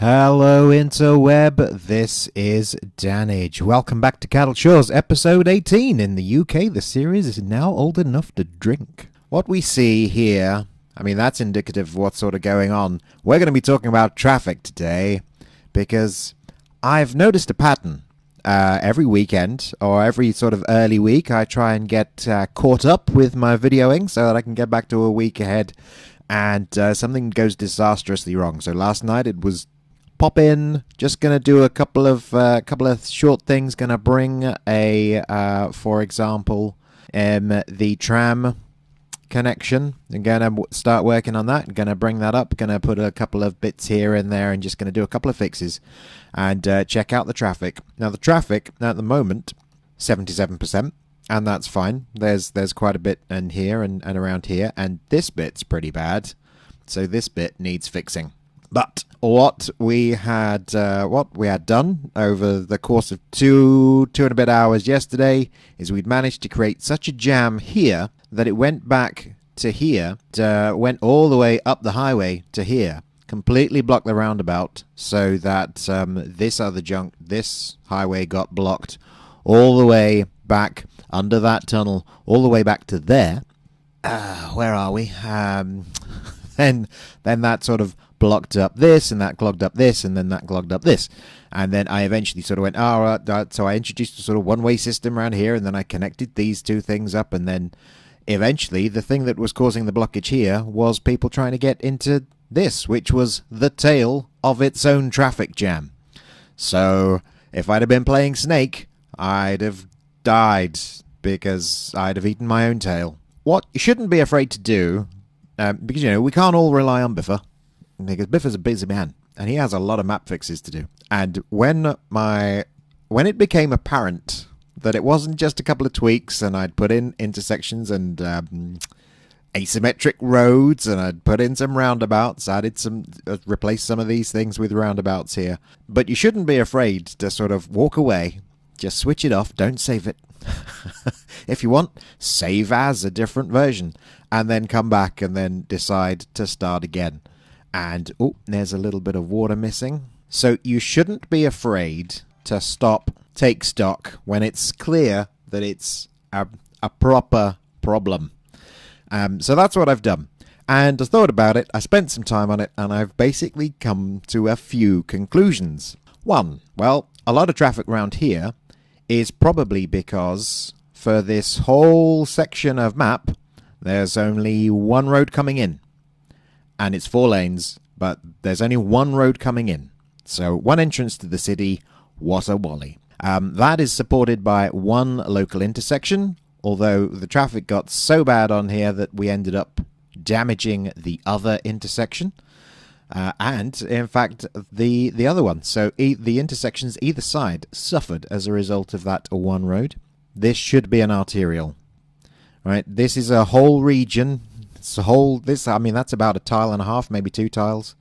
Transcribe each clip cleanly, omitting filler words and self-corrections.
Hello interweb, this is Dannage. Welcome back to Cattle Shores, episode 18. In the UK, the series is now old enough to drink. What we see here, that's indicative of what's sort of going on. We're going to be talking about traffic today, because I've noticed a pattern. Every weekend, or every sort of early week, I try and get caught up with my videoing so that I can get back to a week ahead, and something goes disastrously wrong. So last night it was pop in, just gonna do a couple of short things, gonna bring for example, the tram connection. I'm gonna start working on that. I'm gonna bring that up, gonna put a couple of bits here and there, and just gonna do a couple of fixes and check out the traffic. Now the traffic at the moment 77%, and that's fine. There's quite a bit in here and around here, and this bit's pretty bad, so this bit needs fixing. But what we had done over the course of two and a bit hours yesterday is we'd managed to create such a jam here that it went back to here, went all the way up the highway to here, completely blocked the roundabout, so that this highway got blocked all the way back under that tunnel, all the way back to there. Where are we? Then that sort of blocked up this, and that clogged up this, and then that clogged up this. And then I eventually sort of went, so I introduced a sort of one-way system around here, and then I connected these two things up, and then eventually the thing that was causing the blockage here was people trying to get into this, which was the tail of its own traffic jam. So if I'd have been playing Snake, I'd have died, because I'd have eaten my own tail. What you shouldn't be afraid to do, because, we can't all rely on Biffa, because Biffa's a busy man, and he has a lot of map fixes to do. And when it became apparent that it wasn't just a couple of tweaks, and I'd put in intersections and asymmetric roads, and I'd put in some roundabouts, replaced some of these things with roundabouts here. But you shouldn't be afraid to sort of walk away, just switch it off, don't save it. If you want, save as a different version, and then come back and then decide to start again. And, there's a little bit of water missing. So you shouldn't be afraid to stop, take stock, when it's clear that it's a proper problem. So that's what I've done. And I thought about it, I spent some time on it, and I've basically come to a few conclusions. One, well, a lot of traffic around here is probably because for this whole section of map, there's only one road coming in. And it's 4 lanes, but there's only one road coming in. So one entrance to the city, what a wally. That is supported by one local intersection, although the traffic got so bad on here that we ended up damaging the other intersection. And, in fact, the other one. So the intersections either side suffered as a result of that one road. This should be an arterial. Right? This is a whole region. That's about a tile and a half, maybe 2 tiles.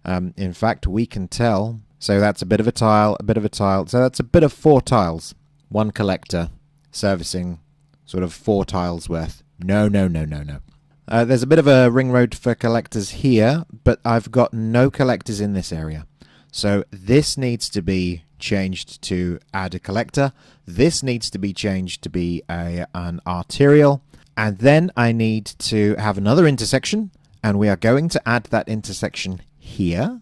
In fact, we can tell. So that's a bit of a tile, a bit of a tile. So that's a bit of 4 tiles. One collector servicing sort of 4 tiles worth. No. There's a bit of a ring road for collectors here, but I've got no collectors in this area. So this needs to be changed to add a collector. This needs to be changed to be an arterial. And then I need to have another intersection, and we are going to add that intersection here.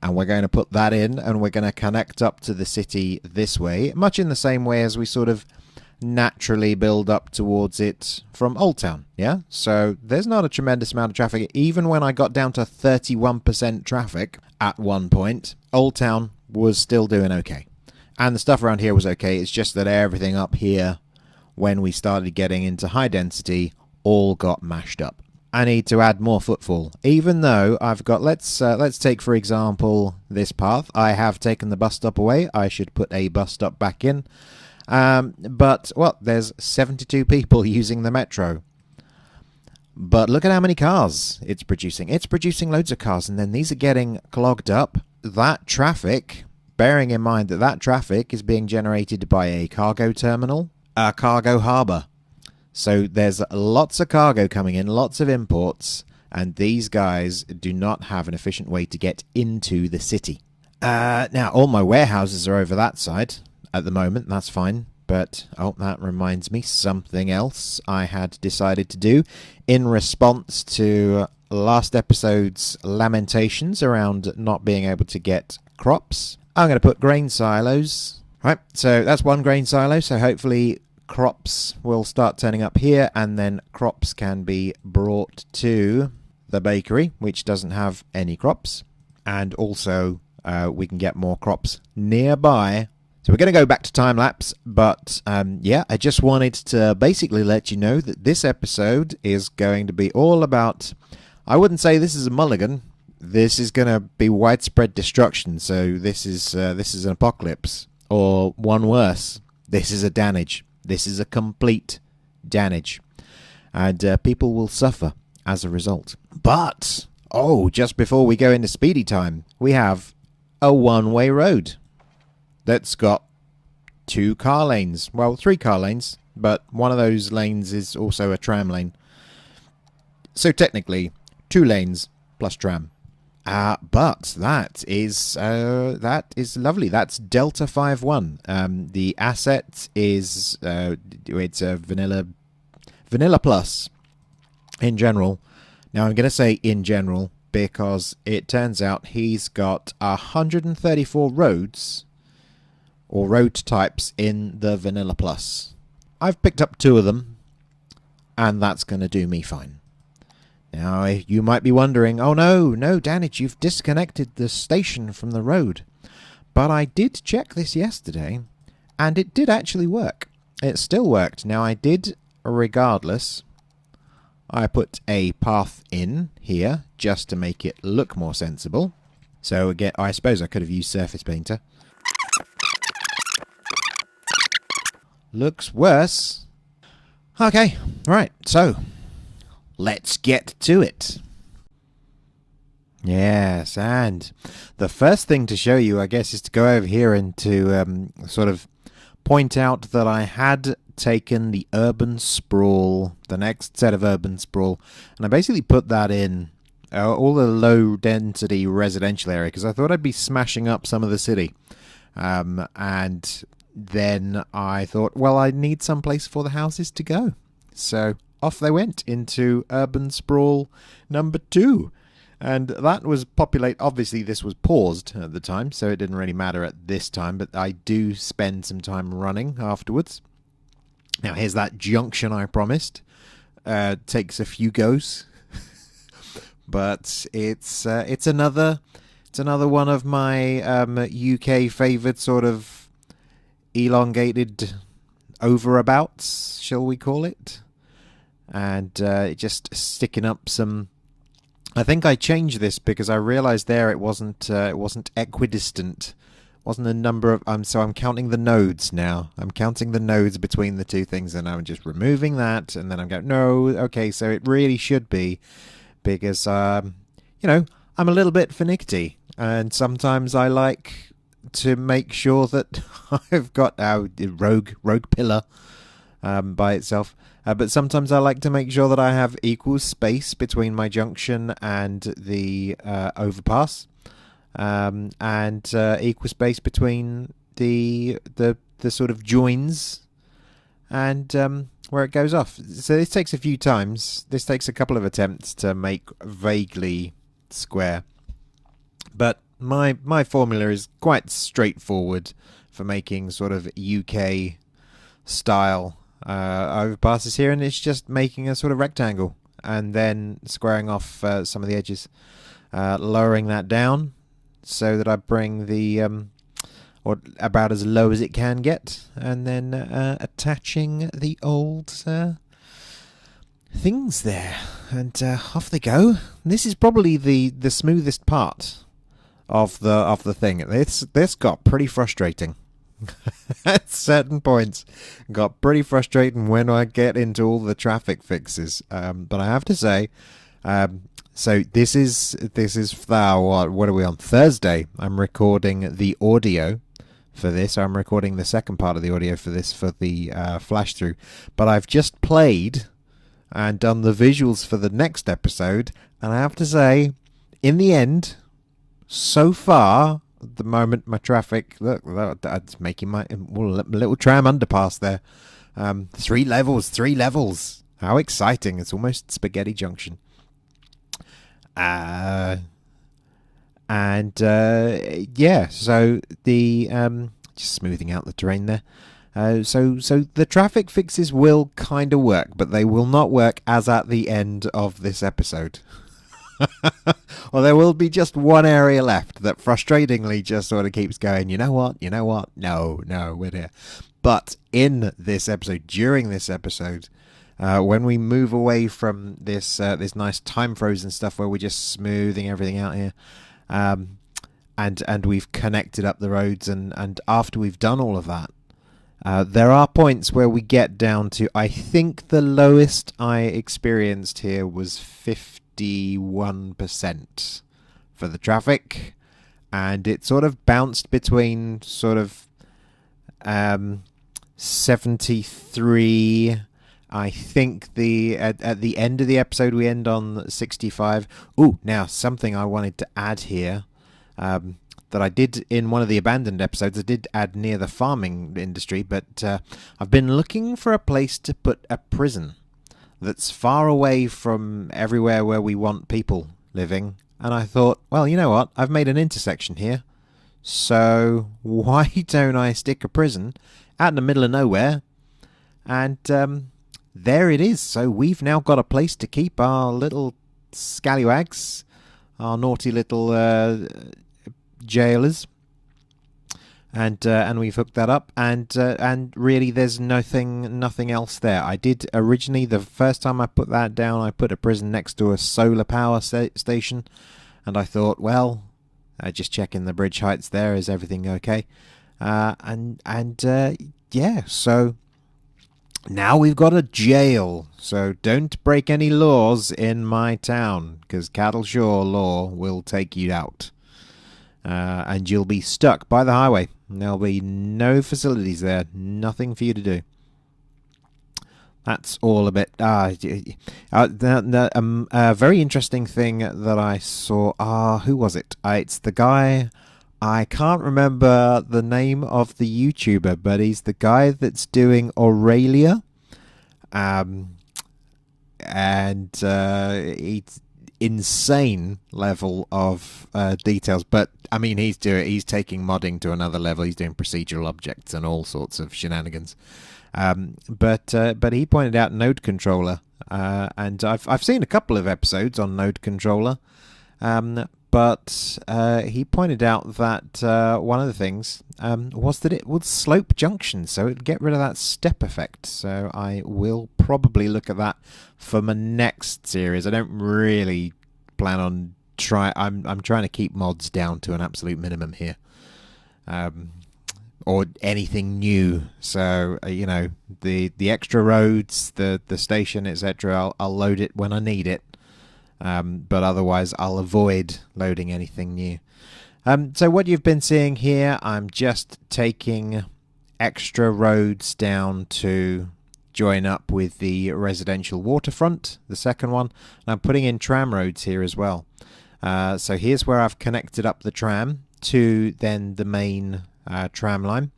And we're going to put that in, and we're going to connect up to the city this way, much in the same way as we sort of naturally build up towards it from Old Town, yeah? So there's not a tremendous amount of traffic. Even when I got down to 31% traffic at one point, Old Town was still doing okay. And the stuff around here was okay. It's just that everything up here, when we started getting into high density, all got mashed up. I need to add more footfall, even though I've got, let's take for example this path. I have taken the bus stop away. I should put a bus stop back in. But there's 72 people using the metro. But look at how many cars it's producing. It's producing loads of cars, and then these are getting clogged up. That traffic, bearing in mind that traffic is being generated by a cargo terminal, a cargo harbour. So there's lots of cargo coming in, lots of imports, and these guys do not have an efficient way to get into the city. Now, all my warehouses are over that side at the moment. That's fine. But, oh, that reminds me, something else I had decided to do in response to last episode's lamentations around not being able to get crops. I'm going to put grain silos. Right, so that's one grain silo, so hopefully crops will start turning up here, and then crops can be brought to the bakery, which doesn't have any crops, and also we can get more crops nearby. So we're going to go back to time-lapse, but yeah, I just wanted to basically let you know that this episode is going to be all about, I wouldn't say this is a mulligan, this is going to be widespread destruction, so this is an apocalypse, or one worse, this is a Dannage. This is a complete Dannage, and people will suffer as a result. But, oh, just before we go into speedy time, we have a one-way road that's got 2 car lanes. Well, 3 car lanes, but one of those lanes is also a tram lane. So technically, 2 lanes plus tram. But that is lovely. That's Delta 5-1. The asset is it's a vanilla plus in general. Now I'm going to say in general because it turns out he's got 134 roads or road types in the vanilla plus. I've picked up 2 of them, and that's going to do me fine. Now, you might be wondering, oh no, Dannage, you've disconnected the station from the road. But I did check this yesterday, and it did actually work. It still worked. Now, I did, regardless, I put a path in here, just to make it look more sensible. So, again, I suppose I could have used Surface Painter. Looks worse. Okay, right, so let's get to it. Yes, and the first thing to show you, I guess, is to go over here and to sort of point out that I had taken the urban sprawl, the next set of urban sprawl, and I basically put that in all the low-density residential area, because I thought I'd be smashing up some of the city. And then I thought, well, I need some place for the houses to go. So off they went into urban sprawl number 2. And that was obviously this was paused at the time, so it didn't really matter at this time, but I do spend some time running afterwards. Now here's that junction I promised. Takes a few goes. But it's another one of my UK favoured sort of elongated overabouts, shall we call it? And just sticking up some. I think I changed this because I realised there it wasn't equidistant. Wasn't a number of so I'm counting the nodes now. I'm counting the nodes between the 2 things, and I'm just removing that, and then I'm going, no, okay, so it really should be, because I'm a little bit finicky, and sometimes I like to make sure that I've got rogue pillar by itself. But sometimes I like to make sure that I have equal space between my junction and the overpass, and equal space between the sort of joins and where it goes off. So this takes a few times. This takes a couple of attempts to make vaguely square. But my formula is quite straightforward for making sort of UK style overpasses here, and it's just making a sort of rectangle and then squaring off some of the edges, lowering that down so that I bring the or about as low as it can get, and then attaching the old things there, and off they go. This is probably the smoothest part of the thing. This got pretty frustrating. At certain points, got pretty frustrating when I get into all the traffic fixes. But I have to say, so this is what are we on? Thursday. I'm recording the audio for this. I'm recording the second part of the audio for this for the flash through. But I've just played and done the visuals for the next episode. And I have to say, in the end, so far, at the moment, my traffic, look, that's making my little tram underpass there. 3 levels, 3 levels. How exciting. It's almost Spaghetti Junction. Yeah, so the just smoothing out the terrain there. So the traffic fixes will kind of work, but they will not work as at the end of this episode. Well, there will be just one area left that frustratingly just sort of keeps going, you know what, no, we're here. But in this episode, during this episode, when we move away from this nice time frozen stuff where we're just smoothing everything out here, and we've connected up the roads, and after we've done all of that, there are points where we get down to, I think the lowest I experienced here was 51% for the traffic, and it sort of bounced between sort of 73. I think at the end of the episode we end on 65. Ooh, now something I wanted to add here, that I did in one of the abandoned episodes. I did add near the farming industry, but I've been looking for a place to put a prison that's far away from everywhere where we want people living. And I thought, well, you know what? I've made an intersection here, so why don't I stick a prison out in the middle of nowhere? And there it is. So we've now got a place to keep our little scallywags, our naughty little jailers, and we've hooked that up, and really there's nothing else there. I did originally, the first time I put that down, I put a prison next to a solar power station, and I thought, well, just checking the bridge heights there, is everything okay? Yeah, so now we've got a jail, so don't break any laws in my town, because Cattleshaw law will take you out. And you'll be stuck by the highway. There'll be no facilities there, nothing for you to do. That's all a bit. A very interesting thing that I saw. Who was it? It's the guy. I can't remember the name of the YouTuber, but he's the guy that's doing Aurelia. And it's insane level of details, but I mean he's taking modding to another level. He's doing procedural objects and all sorts of shenanigans. But he pointed out Node Controller, and I've seen a couple of episodes on Node Controller, but he pointed out that one of the things was that it would slope junctions, so it'd get rid of that step effect. So I will probably look at that for my next series. I don't really plan on I'm trying to keep mods down to an absolute minimum here, or anything new. So the extra roads, the station, etc. I'll load it when I need it. But otherwise I'll avoid loading anything new. So what you've been seeing here, I'm just taking extra roads down to join up with the residential waterfront, the second one, and I'm putting in tram roads here as well. So here's where I've connected up the tram to then the main tram line,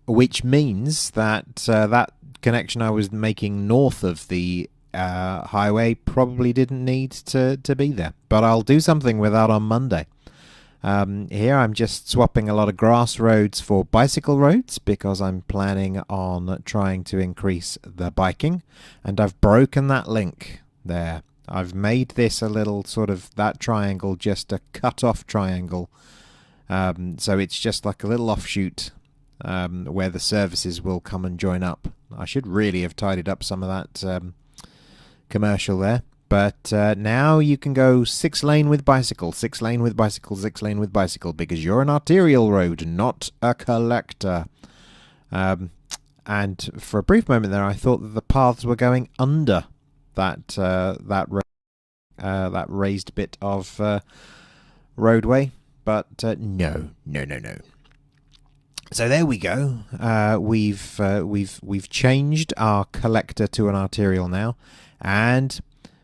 which means that that connection I was making north of the highway probably didn't need to be there, but I'll do something with that on Monday. Here I'm just swapping a lot of grass roads for bicycle roads because I'm planning on trying to increase the biking, and I've broken that link there. I've made this a little sort of, that triangle, just a cut off triangle, so it's just like a little offshoot where the services will come and join up. I should really have tidied up some of that commercial there, but now you can go 6-lane with bicycle, 6-lane with bicycle, 6-lane with bicycle, because you're an arterial road, not a collector. And for a brief moment there I thought that the paths were going under that raised bit of roadway, but no. So there we go. We've changed our collector to an arterial now, and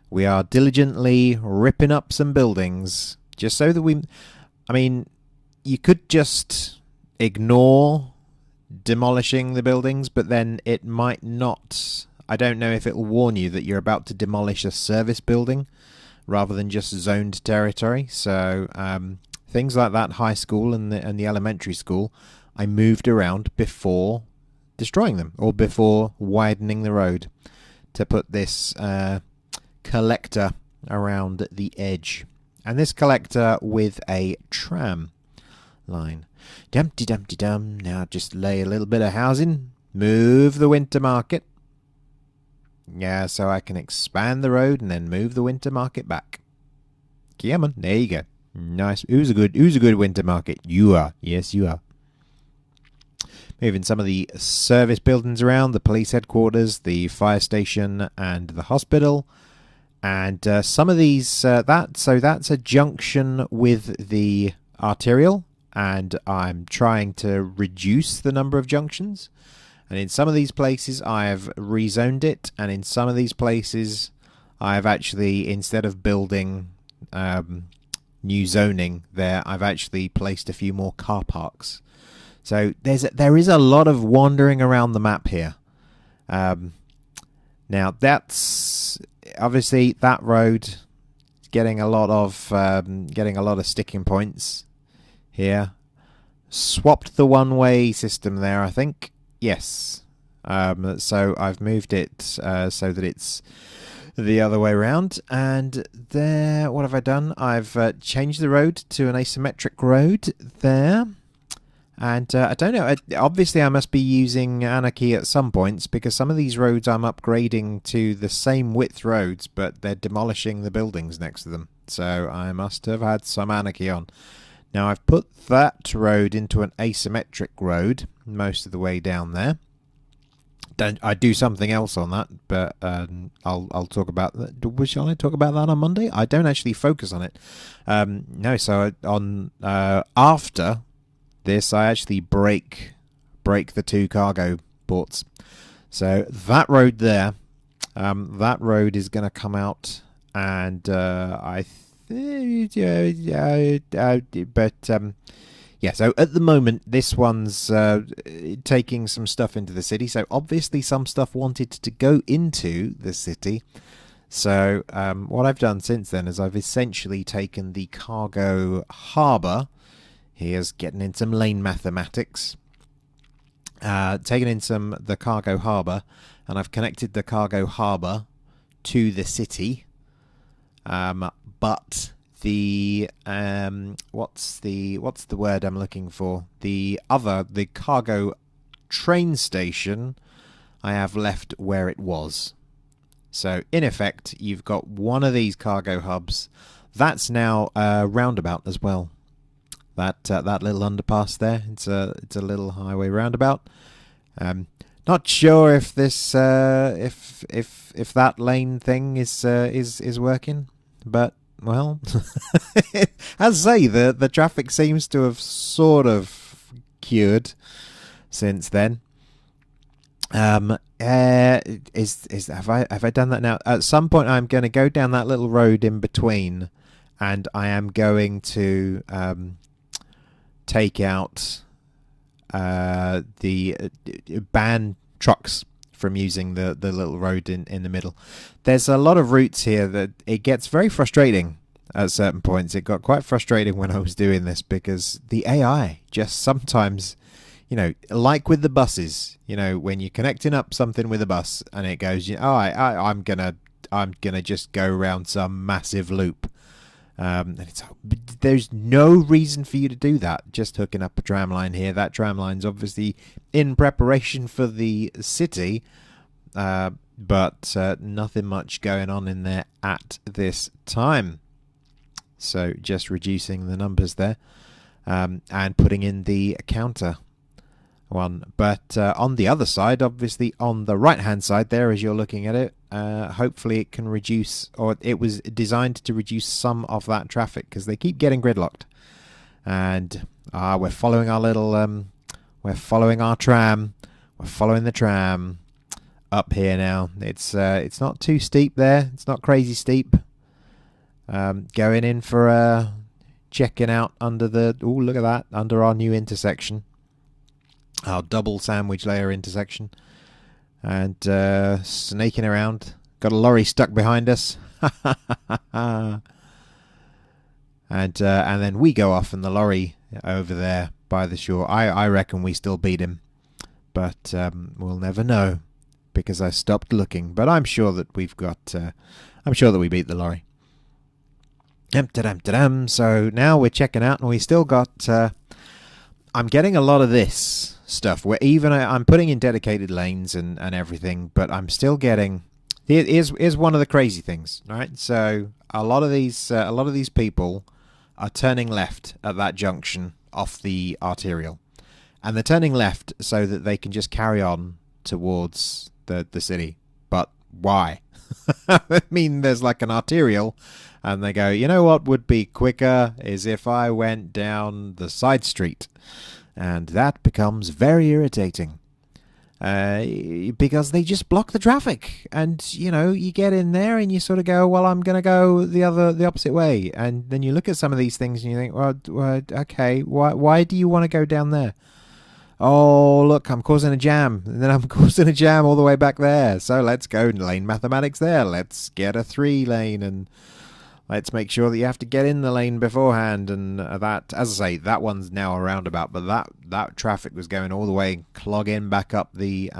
we are diligently ripping up some buildings just so that we. I mean, you could just ignore demolishing the buildings, but then it might not. I don't know if it will warn you that you're about to demolish a service building rather than just zoned territory. So things like that high school and the elementary school, I moved around before destroying them or before widening the road to put this collector around the edge. And this collector with a tram line. Dumpty dumpty dum. Now just lay a little bit of housing. Move the winter market. Yeah, so I can expand the road and then move the winter market back. Come on, there you go. Nice. Who's a good winter market? You are. Yes, you are. Moving some of the service buildings around, the police headquarters, the fire station, and the hospital. And some of these, that's a junction with the arterial, and I'm trying to reduce the number of junctions. And in some of these places, I have rezoned it, and in some of these places, I have actually, instead of building new zoning there, I've actually placed a few more car parks. So there is a lot of wandering around the map here. Now that's obviously that road getting a lot of sticking points here. Swapped the one-way system there, I think. Yes. So I've moved it so that it's the other way around. And there, what have I done? I've changed the road to an asymmetric road there. And I don't know, obviously I must be using Anarchy at some points, because some of these roads I'm upgrading to the same width roads, but they're demolishing the buildings next to them. So I must have had some Anarchy on. Now I've put that road into an asymmetric road most of the way down there. I do something else on that, but I'll talk about that. Shall I talk about that on Monday? I don't actually focus on it. No, so on after this, I actually break the two cargo ports. So that road there, that road is going to come out, and yeah, so at the moment, this one's taking some stuff into the city. So obviously some stuff wanted to go into the city. So what I've done since then is I've essentially taken the cargo harbour. Here's getting in some lane mathematics. Taken in the cargo harbour, and I've connected the cargo harbour to the city. But the what's the word I'm looking for? The cargo train station, I have left where it was. So in effect, you've got one of these cargo hubs. That's now a roundabout as well. That little underpass there, it's a little highway roundabout. Not sure if this if that lane thing is working, but well, as I say, the traffic seems to have sort of cured since then. Have I done that now? At some point, I'm going to go down that little road in between, and I am going to take out ban trucks from using the little road in the middle. There's a lot of routes here that it gets very frustrating at certain points. It got quite frustrating when I was doing this, because the AI just sometimes, like with the buses, when you're connecting up something with a bus and it goes, I'm gonna just go around some massive loop. And there's no reason for you to do that. Just hooking up a tram line here. That tram line's obviously in preparation for the city, but nothing much going on in there at this time. So just reducing the numbers there, and putting in the counter one. But on the other side, obviously on the right hand side there, as you're looking at it, hopefully it can reduce, or it was designed to reduce some of that traffic, because they keep getting gridlocked. And we're following our little We're following our tram. We're following the tram up here now. It's not too steep there. It's not crazy steep. Going in for checking out under the... Oh, look at that. Under our new intersection. Our double sandwich layer intersection. And snaking around. Got a lorry stuck behind us. And then we go off in the lorry over there by the shore. I reckon we still beat him. But we'll never know. Because I stopped looking. But I'm sure that we've got... I'm sure that we beat the lorry. So now we're checking out, and we still got... I'm getting a lot of this stuff. Where even I'm putting in dedicated lanes and everything, but I'm still getting... Here's one of the crazy things, right? So a lot of these people are turning left at that junction off the arterial, and they're turning left so that they can just carry on towards the city. But why? I mean, there's like an arterial, and they go, you know what would be quicker is if I went down the side street, and that becomes very irritating. Because they just block the traffic, and you know, you get in there and you sort of go, well, I'm going to go the opposite way, and then you look at some of these things and you think, well, okay, why do you want to go down there? Oh, look, I'm causing a jam, and then I'm causing a jam all the way back there, so let's go lane mathematics there. Let's get a 3-lane, and let's make sure that you have to get in the lane beforehand. And that, as I say, that one's now a roundabout, but that traffic was going all the way, clogging back up the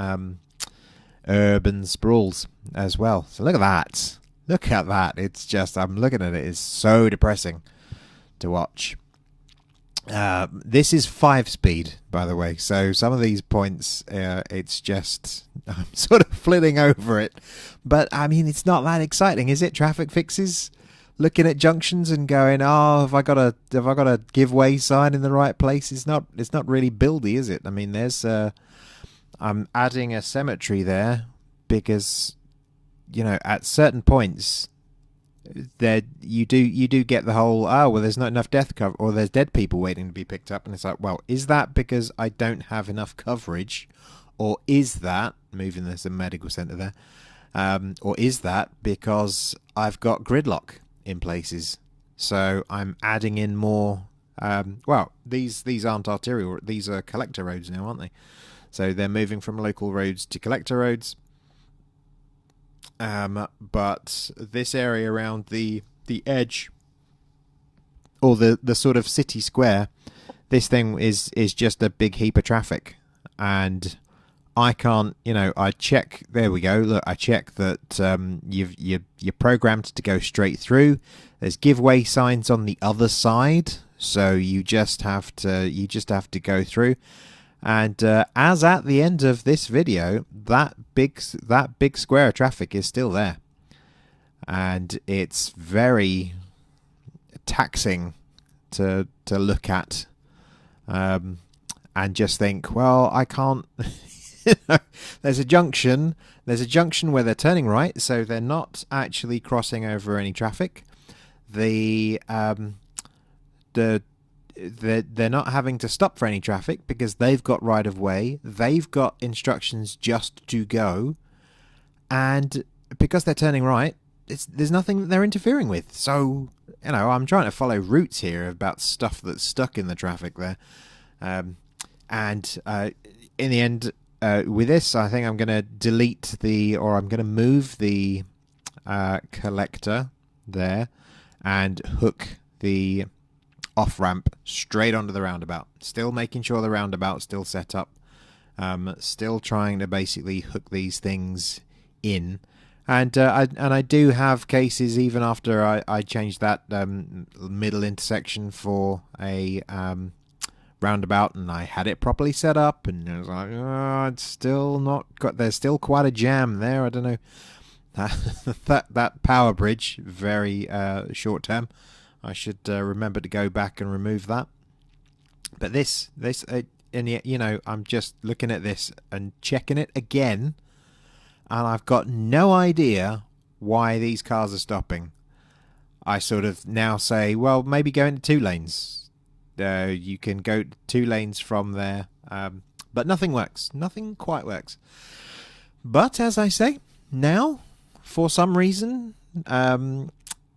urban sprawls as well. So look at that. Look at that. It's just, I'm looking at it. It's so depressing to watch. This is 5-speed, by the way. So some of these points, it's just, I'm sort of flitting over it. But, I mean, it's not that exciting, is it? Traffic fixes? Looking at junctions and going, oh, have I got a give way sign in the right place? It's not really buildy, is it? I mean, there's I'm adding a cemetery there because, you know, at certain points there you do get the whole, oh, well, there's not enough death cover, or there's dead people waiting to be picked up, and it's like, well, is that because I don't have enough coverage, or is that moving? There's a medical centre there, or is that because I've got gridlock in places? So I'm adding in more. Well, these aren't arterial, these are collector roads now, aren't they? So they're moving from local roads to collector roads. But this area around the edge, or the sort of city square, this thing is just a big heap of traffic, and I can't, you know, I check, there we go, look, I check that you're programmed to go straight through. There's giveaway signs on the other side, so you just have to go through. And as at the end of this video, that big square of traffic is still there, and it's very taxing to look at, and just think, well, I can't. There's a junction where they're turning right, so they're not actually crossing over any traffic. They're not having to stop for any traffic because they've got right of way, they've got instructions just to go, and because they're turning right, there's nothing that they're interfering with. So, you know, I'm trying to follow routes here about stuff that's stuck in the traffic there, and in the end, with this, I think I'm going to delete I'm going to move the collector there and hook the off-ramp straight onto the roundabout. Still making sure the roundabout's still set up. Still trying to basically hook these things in. And I do have cases, even after I changed that middle intersection for a roundabout, and I had it properly set up, and I was like, oh, it's still not got, there's still quite a jam there. I don't know. that power bridge, very short term. I should remember to go back and remove that. But this, and yet, you know, I'm just looking at this and checking it again, and I've got no idea why these cars are stopping. I sort of now say, well, maybe go into 2 lanes. You can go 2 lanes from there. But nothing works. Nothing quite works. But as I say, now, for some reason,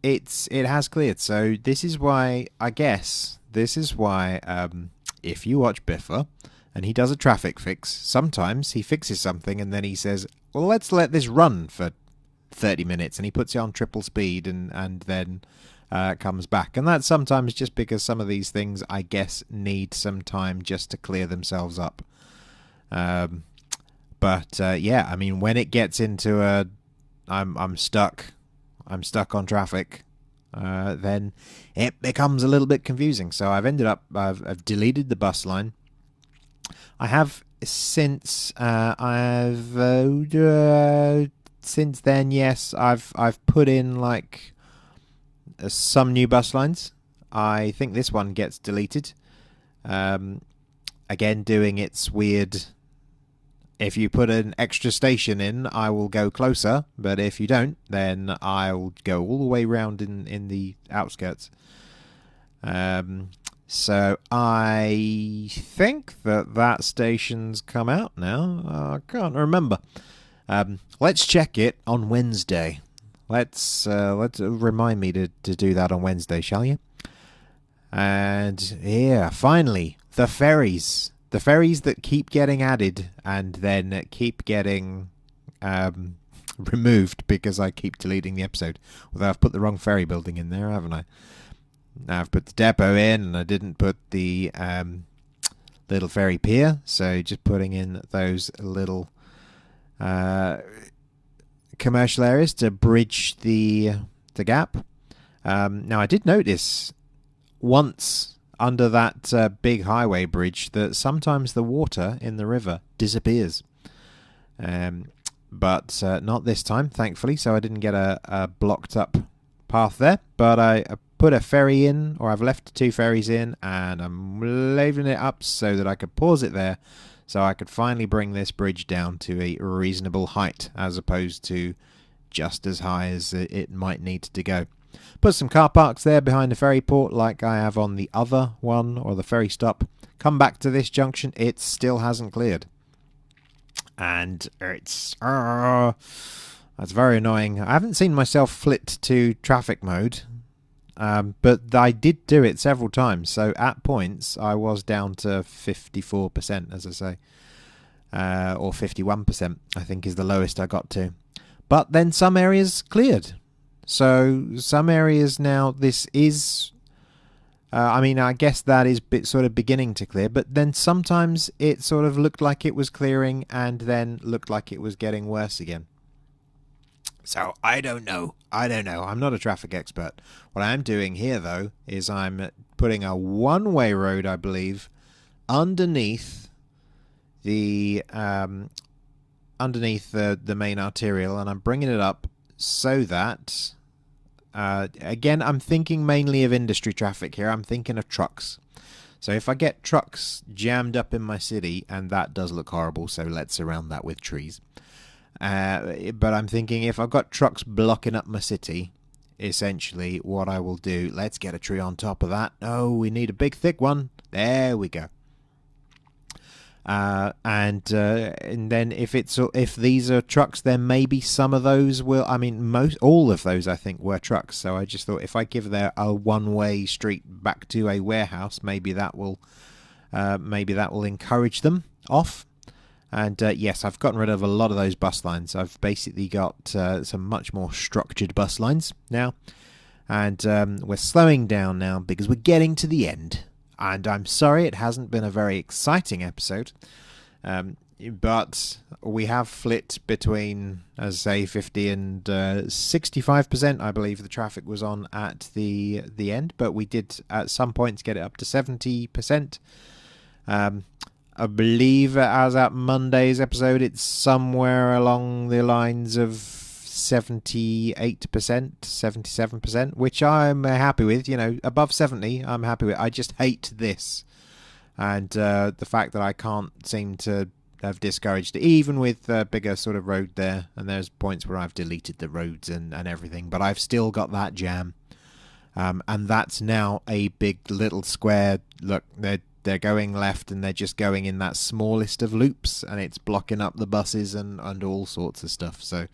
it has cleared. So this is why, I guess, if you watch Biffa and he does a traffic fix, sometimes he fixes something and then he says, well, let's let this run for 30 minutes, and he puts it on triple speed and then comes back. And that's sometimes just because some of these things, I guess, need some time just to clear themselves up. But yeah, I mean, when it gets into I'm stuck on traffic, then it becomes a little bit confusing. So I've deleted the bus line. I have since since then, yes, I've put in like some new bus lines. I think this one gets deleted. Again, doing its weird. If you put an extra station in, I will go closer, but if you don't, then I'll go all the way round in the outskirts. So I think that station's come out now. I can't remember. Let's check it on Wednesday. Let's remind me to do that on Wednesday, shall you? And yeah, finally, the ferries. The ferries that keep getting added and then keep getting removed because I keep deleting the episode. Although I've put the wrong ferry building in there, haven't I? Now I've put the depot in and I didn't put the little ferry pier. So just putting in those little commercial areas to bridge the gap. Now I did notice once under that big highway bridge that sometimes the water in the river disappears. But not this time, thankfully, so I didn't get a blocked up path there. But I put a ferry in, or I've left 2 ferries in, and I'm leaving it up so that I could pause it there, so I could finally bring this bridge down to a reasonable height, as opposed to just as high as it might need to go. Put some car parks there behind the ferry port like I have on the other one, or the ferry stop. Come back to this junction, it still hasn't cleared. And it's that's very annoying. I haven't seen myself flit to traffic mode, but I did do it several times. So at points I was down to 54%, as I say, or 51%, I think is the lowest I got to. But then some areas cleared. So some areas now, this is, I mean, I guess that is sort of beginning to clear, but then sometimes it sort of looked like it was clearing and then looked like it was getting worse again. So I don't know. I'm not a traffic expert. What I'm doing here, though, is I'm putting a one-way road, I believe, underneath the main arterial, and I'm bringing it up so that... again, I'm thinking mainly of industry traffic here. I'm thinking of trucks. So if I get trucks jammed up in my city, and that does look horrible, so let's surround that with trees. But I'm thinking if I've got trucks blocking up my city, essentially what I will do, let's get a tree on top of that. Oh, we need a big thick one. There we go. And then if these are trucks, then maybe some of those will. I mean, all of those I think were trucks. So I just thought if I give there a one-way street back to a warehouse, maybe that will encourage them off. And yes, I've gotten rid of a lot of those bus lines. I've basically got some much more structured bus lines now, and we're slowing down now because we're getting to the end. And I'm sorry it hasn't been a very exciting episode, but we have flit between, as I say, 50 and 65%, I believe the traffic was on at the end, but we did at some points get it up to 70%. I believe as at Monday's episode, it's somewhere along the lines of 78%, 77%, which I'm happy with. You know, above 70, I'm happy with. I just hate this, and the fact that I can't seem to have discouraged it, even with a bigger sort of road there. And there's points where I've deleted the roads and everything, but I've still got that jam, and that's now a big little square. Look, they're going left and they're just going in that smallest of loops, and it's blocking up the buses and all sorts of stuff. So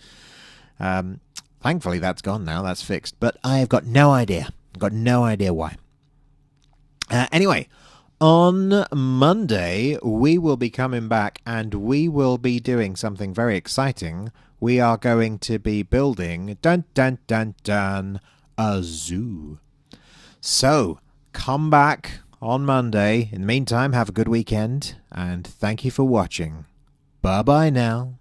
thankfully that's gone now, that's fixed, but I have got no idea. I've got no idea why. Anyway, on Monday we will be coming back and we will be doing something very exciting. We are going to be building a zoo. So come back on Monday. In the meantime, have a good weekend, and thank you for watching. Bye bye now.